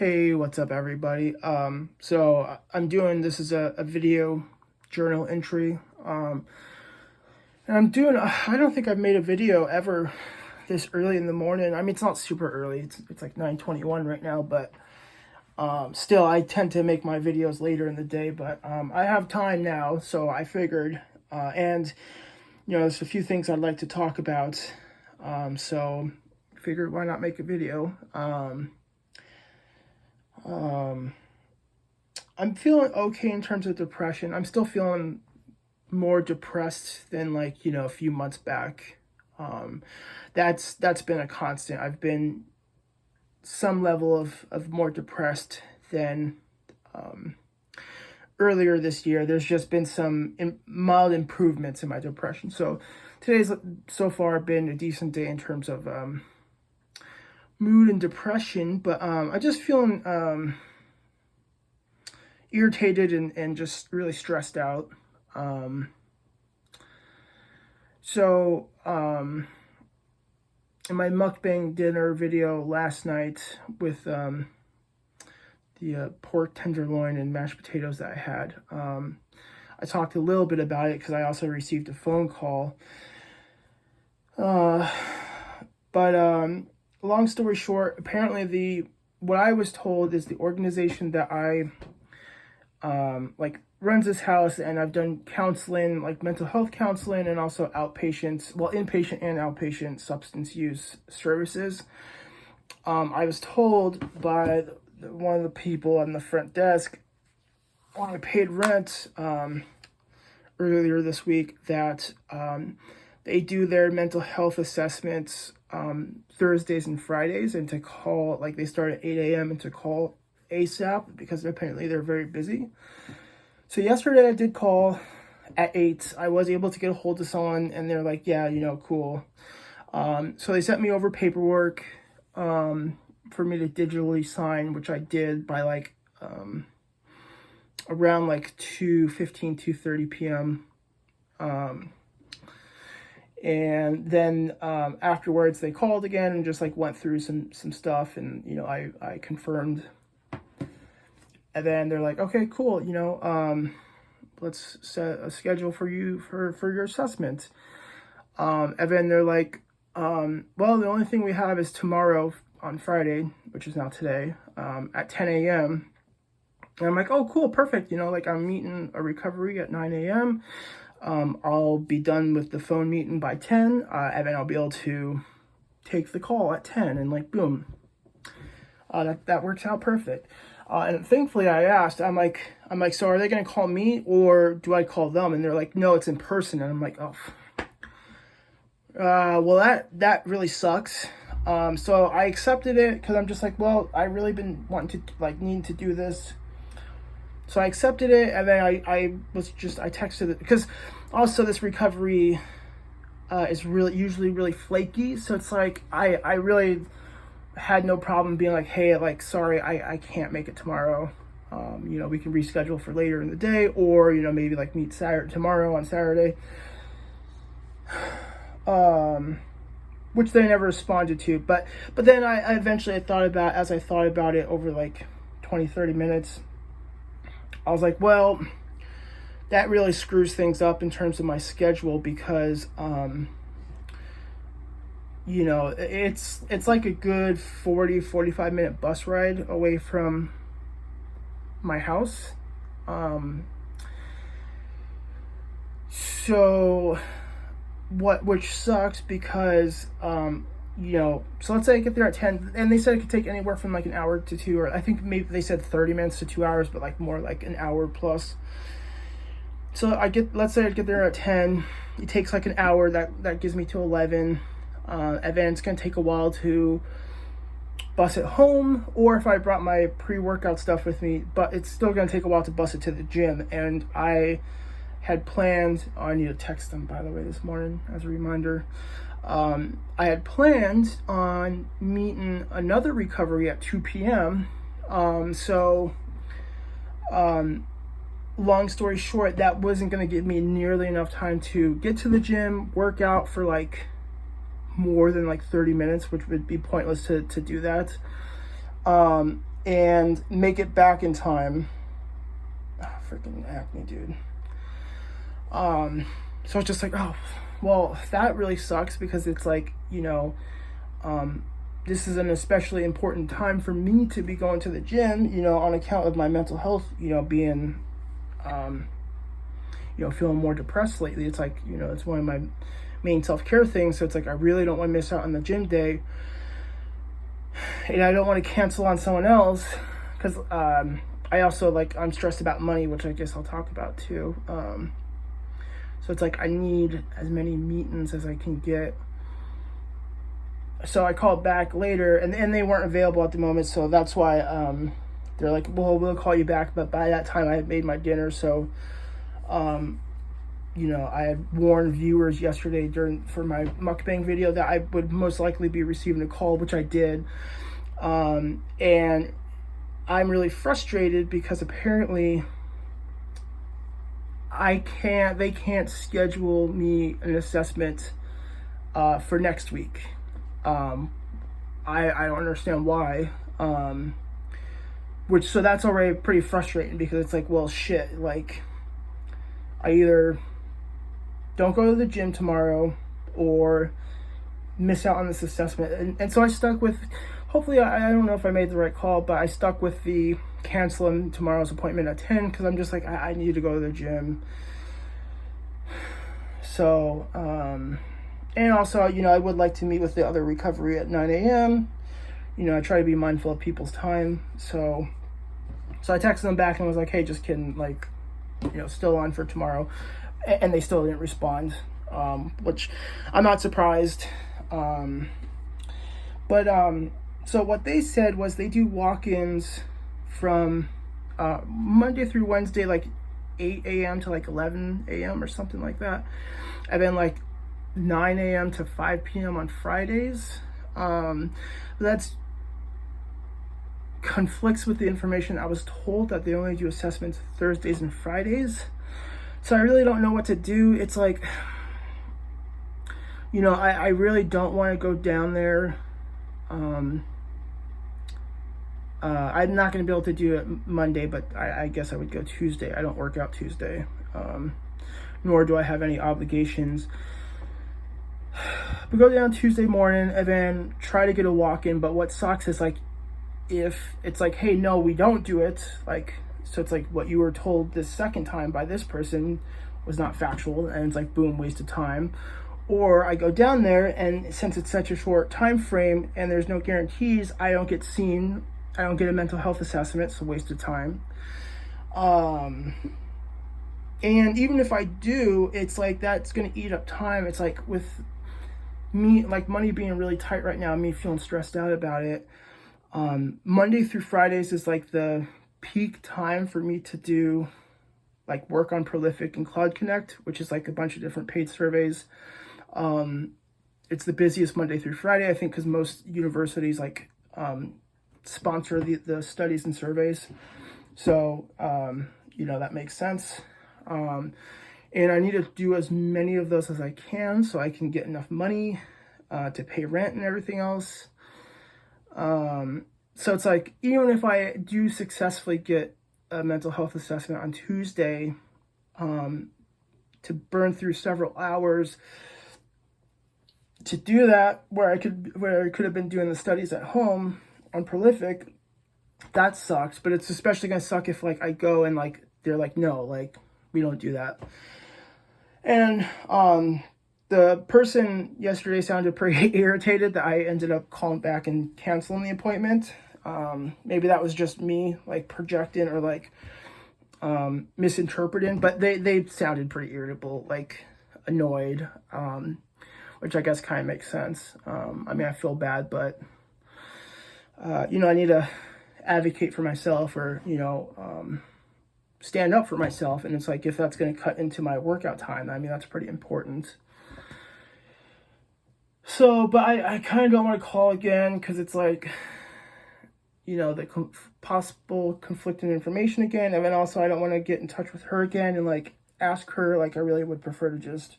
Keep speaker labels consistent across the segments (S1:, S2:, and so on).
S1: Hey, what's up, everybody? I'm doing this is a video journal entry. And I don't think I've made a video ever this early in the morning. I mean, it's not super early. It's like 9:21 right now, but still, I tend to make my videos later in the day. But I have time now, so I figured, and there's a few things I'd like to talk about. So figured why not make a video. I'm feeling okay in terms of depression. I'm still feeling more depressed than a few months back. That's been a constant. I've been some level of more depressed than earlier this year. There's just been some mild improvements in my depression. So today's so far been a decent day in terms of mood and depression, but I just feeling irritated and just really stressed out. In my mukbang dinner video last night with the pork tenderloin and mashed potatoes that I had, I talked a little bit about it because I also received a phone call. But long story short, apparently what I was told is the organization that I runs this house, and I've done counseling, like mental health counseling, and also inpatient and outpatient substance use services. I was told by one of the people on the front desk when I paid rent earlier this week that they do their mental health assessments Thursdays and Fridays, and to call, they start at 8 a.m. and to call ASAP because apparently they're very busy. So yesterday I did call at 8. I was able to get a hold of someone, and they're like, yeah, cool. So they sent me over paperwork for me to digitally sign, which I did by around 2:15, 2:30 p.m. And then afterwards they called again and just went through some stuff, and I confirmed. And then they're like, okay, cool, let's set a schedule for you for your assessment. And then they're like, well, the only thing we have is tomorrow on Friday, which is now today, at 10 a.m. And I'm like, oh, cool, perfect. I'm meeting a recovery at 9 a.m. I'll be done with the phone meeting by 10, and then I'll be able to take the call at 10, and boom. That works out perfect. And thankfully I asked, I'm like, so are they going to call me or do I call them? And they're like, no, it's in person. And I'm like, oh, well, that really sucks. So I accepted it because I'm just like, well, I really been wanting to needing to do this. So I accepted it, and then I texted it because also this recovery is usually really flaky. So it's I really had no problem being like, hey, sorry, I can't make it tomorrow. We can reschedule for later in the day, or maybe meet tomorrow on Saturday. Which they never responded to, but then I eventually thought about it over 20-30 minutes. I was like, well, that really screws things up in terms of my schedule because it's like a good 40-45 minute bus ride away from my house. Which sucks because so let's say I get there at 10, and they said it could take anywhere from an hour to 2, or I think maybe they said 30 minutes to 2 hours, but more an hour plus. So let's say I get there at 10, it takes an hour, that gives me to 11. And then it's going to take a while to bus it home, or if I brought my pre-workout stuff with me, but it's still going to take a while to bus it to the gym. And I had planned, I need to text them, by the way, this morning as a reminder. I had planned on meeting another recovery at 2 p.m. Long story short, that wasn't going to give me nearly enough time to get to the gym, work out for more than 30 minutes, which would be pointless to do that. and make it back in time. Freaking acne, dude. So it's just like, oh, well, that really sucks because it's like, this is an especially important time for me to be going to the gym, on account of my mental health, being, feeling more depressed lately. It's like, it's one of my main self-care things. So it's like, I really don't want to miss out on the gym day. And I don't want to cancel on someone else because I also, I'm stressed about money, which I guess I'll talk about too. So it's like, I need as many meetings as I can get. So I called back later, and they weren't available at the moment, so that's why they're like, well, we'll call you back. But by that time, I had made my dinner, so I had warned viewers yesterday for my mukbang video that I would most likely be receiving a call, which I did. And I'm really frustrated because apparently they can't schedule me an assessment for next week. I don't understand why. So that's already pretty frustrating because it's like, well, shit, like, I either don't go to the gym tomorrow or miss out on this assessment. And so I stuck with, hopefully, I don't know if I made the right call, but I stuck with the canceling tomorrow's appointment at 10 because I'm just like, I need to go to the gym. So, and also, I would like to meet with the other recovery at 9 a.m. I try to be mindful of people's time. So I texted them back and was like, hey, just kidding, still on for tomorrow. And they still didn't respond, which I'm not surprised. So what they said was they do walk-ins from Monday through Wednesday, 8 a.m. to 11 a.m. or something like that. And then 9 a.m. to 5 p.m. on Fridays. That's conflicts with the information I was told that they only do assessments Thursdays and Fridays. So I really don't know what to do. It's like, I really don't want to go down there. I'm not going to be able to do it Monday, but I guess I would go Tuesday. I don't work out Tuesday, nor do I have any obligations. We go down Tuesday morning and then try to get a walk-in, but what sucks is if it's like, hey, no, we don't do it, so it's like what you were told this second time by this person was not factual, and it's like, boom, waste of time. Or I go down there, and since it's such a short time frame and there's no guarantees, I don't get seen, I don't get a mental health assessment, so waste of time. And even if I do, it's like that's going to eat up time. It's like with me, money being really tight right now, me feeling stressed out about it. Monday through Fridays is the peak time for me to do work on Prolific and Cloud Connect, which is a bunch of different paid surveys. It's the busiest Monday through Friday, I think, because most universities sponsor the studies and surveys. So, that makes sense. And I need to do as many of those as I can so I can get enough money to pay rent and everything else. So it's like, even if I do successfully get a mental health assessment on Tuesday, to burn through several hours to do that, where I could have been doing the studies at home on Prolific, that sucks. But it's especially gonna suck if I go and they're like, no, we don't do that. And the person yesterday sounded pretty irritated that I ended up calling back and canceling the appointment. Maybe that was just me projecting or misinterpreting, but they sounded pretty irritable, annoyed, which I guess kind of makes sense. I feel bad, but I need to advocate for myself or stand up for myself. And it's if that's going to cut into my workout time, that's pretty important. So, but I kind of don't want to call again because it's the possible conflicting information again. And then also I don't want to get in touch with her again and ask her. I really would prefer to just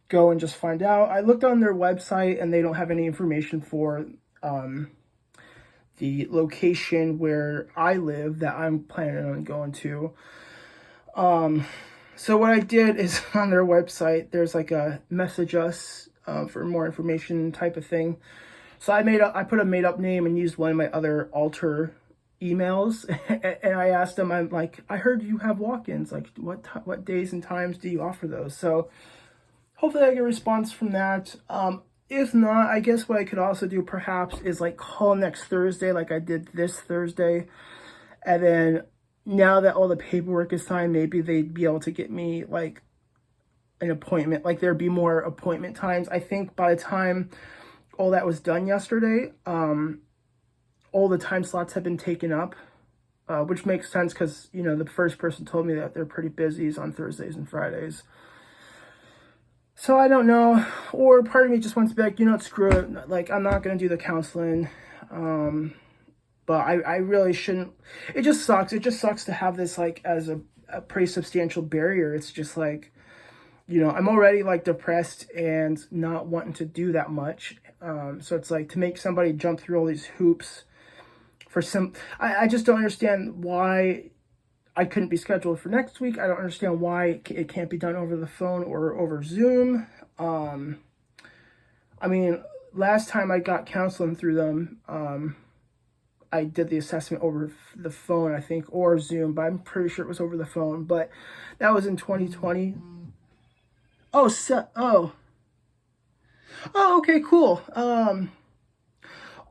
S1: go and just find out. I looked on their website and they don't have any information for the location where I live that I'm planning on going to. So what I did is on their website, there's like a message us for more information type of thing. So I put a made up name and used one of my other alter emails, and I asked them, I'm like, I heard you have walk-ins. Like, what days and times do you offer those? So hopefully I get a response from that. If not, I guess what I could also do perhaps is like call next Thursday, like I did this Thursday, and then now that all the paperwork is signed, maybe they'd be able to get me like an appointment. Like there'd be more appointment times. I think by the time all that was done yesterday, all the time slots have been taken up, which makes sense because, you know, the first person told me that they're pretty busy on Thursdays and Fridays. So I don't know, or part of me just wants to be like, you know what, screw it. Like, I'm not going to do the counseling. But I really shouldn't. It just sucks. It just sucks to have this like as a pretty substantial barrier. It's just like, you know, I'm already like depressed and not wanting to do that much. So it's like to make somebody jump through all these hoops for some, I just don't understand why I couldn't be scheduled for next week. I don't understand why it can't be done over the phone or over Zoom. I mean, last time I got counseling through them, I did the assessment over the phone, I think, or Zoom, but I'm pretty sure it was over the phone. But that was in 2020. Oh, okay, cool.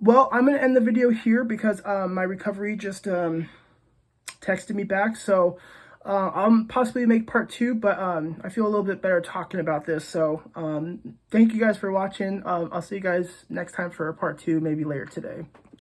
S1: Well, I'm gonna end the video here because my recovery just texted me back. So I'll possibly make part 2, but I feel a little bit better talking about this. So thank you guys for watching. I'll see you guys next time for part 2, maybe later today.